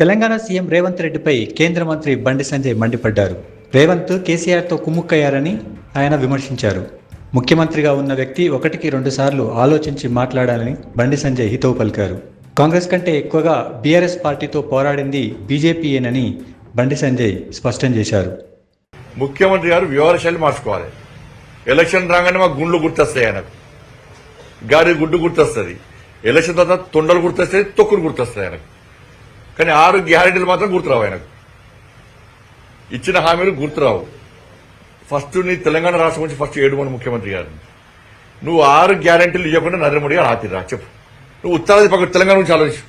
Telangana CM Revanth రెడ్డిపై కేంద్ర మంత్రి బండి సంజయ్ మండిపడ్డారు. రేవంత్ కేసీఆర్తో కుమ్ముక్కయ్యారని ఆయన విమర్శించారు. ముఖ్యమంత్రిగా ఉన్న వ్యక్తి ఒకటికి 2 సార్లు ఆలోచించి మాట్లాడాలని బండి సంజయ్ హితవు పలికారు. కాంగ్రెస్ కంటే ఎక్కువగా బీఆర్ఎస్ పార్టీతో పోరాడింది బీజేపీయేనని బండి సంజయ్ స్పష్టం చేశారు. ముఖ్యమంత్రి గారు వ్యవహారశైలి మార్చుకోవాలి. ఎలక్షన్ రాగానే మాకు గుండ్లు గుర్తొస్తాయి, ఆయనకు గాడి గుడ్డు గుర్తొస్తుంది, ఎలక్షన్ తర్వాత తొండలు గుర్తొస్తాయి, తొక్కులు గుర్తొస్తాయి ఆయనకు. కానీ 6 గ్యారెంటీలు మాత్రం గుర్తురావు ఆయనకు. ఇచ్చిన హామీలు గుర్తురావు. ఫస్ట్ నీ తెలంగాణ రాష్ట్రం నుంచి ఫస్ట్ 7 మంది ముఖ్యమంత్రి గారు నువ్వు 6 గ్యారెంటీలు ఇవ్వకుండా నరేంద్ర మోడీ గారు ఆపిరా చెప్పు. నువ్వు ఉత్తరాది పక్క తెలంగాణ నుంచి ఆలోచించు.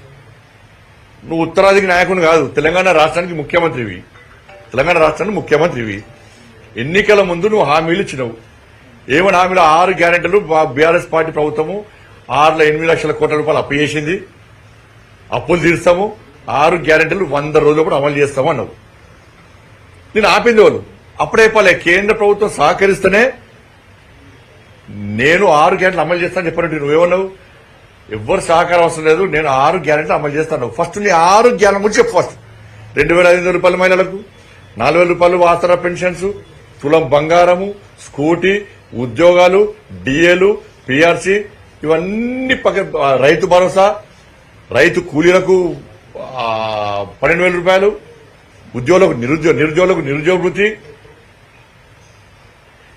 నువ్వు ఉత్తరాదికి నాయకుని కాదు, తెలంగాణ రాష్ట్రానికి ముఖ్యమంత్రివి. తెలంగాణ రాష్ట్రానికి ముఖ్యమంత్రివి. ఎన్నికల ముందు నువ్వు హామీలు ఇచ్చినావు. ఏమని హామీలు? 6 గ్యారెంటీలు బీఆర్ఎస్ పార్టీ ప్రభుత్వము 6 8 లక్షల కోట్ల రూపాయలు అప్పు చేసింది, అప్పులు తీరుస్తాము, 6 గ్యారెంటీలు 100 రోజులు కూడా అమలు చేస్తాము అన్నావు. నేను ఆపింది వాళ్ళు అప్పుడైపోలే. కేంద్ర ప్రభుత్వం సహకరిస్తేనే నేను 6 గ్యారెంటీలు అమలు చేస్తానని చెప్పినట్టు నువ్వేమన్నావు? ఎవ్వరు సహకారం అవసరం లేదు, నేను 6 గ్యారెంటీలు అమలు చేస్తాను. ఫస్ట్ నీ 6 గ్యారెంటీ గురించి చెప్పు. ఫస్ట్ 2,500 రూపాయల మహిళలకు, 4,000 రూపాయలు ఆసరా పెన్షన్స్, తులం బంగారము, స్కూటీ, ఉద్యోగాలు, డిఏలు, పిఆర్సీ, ఇవన్నీ రైతు భరోసా, రైతు కూలీలకు 12,000 రూపాయలు, ఉద్యోగులకు నిరుద్యోగులకు నిరుద్యోగ వృత్తి.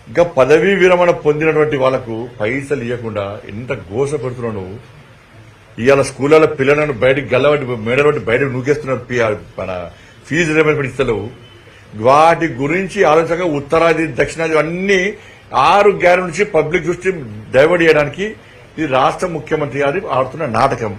ఇంకా పదవీ విరమణ పొందినటువంటి వాళ్లకు పైసలు ఇవ్వకుండా ఎంత గోస పెడుతున్నావు నువ్వు. ఇవాళ స్కూళ్ళ పిల్లలను బయటకు గల్లబట్టి మేడబట్టి బయటకు నూకేస్తున్నారు. మన ఫీజు రియంబర్స్మెంట్ ఇస్తలేవు. వాటి గురించి ఆలోచనగా ఉత్తరాది దక్షిణాది అన్ని 6 గ్యారెంటీ నుంచి పబ్లిక్ దృష్టి డైవర్ట్ చేయడానికి ఈ రాష్ట్ర ముఖ్యమంత్రి గారు ఆడుతున్న నాటకం.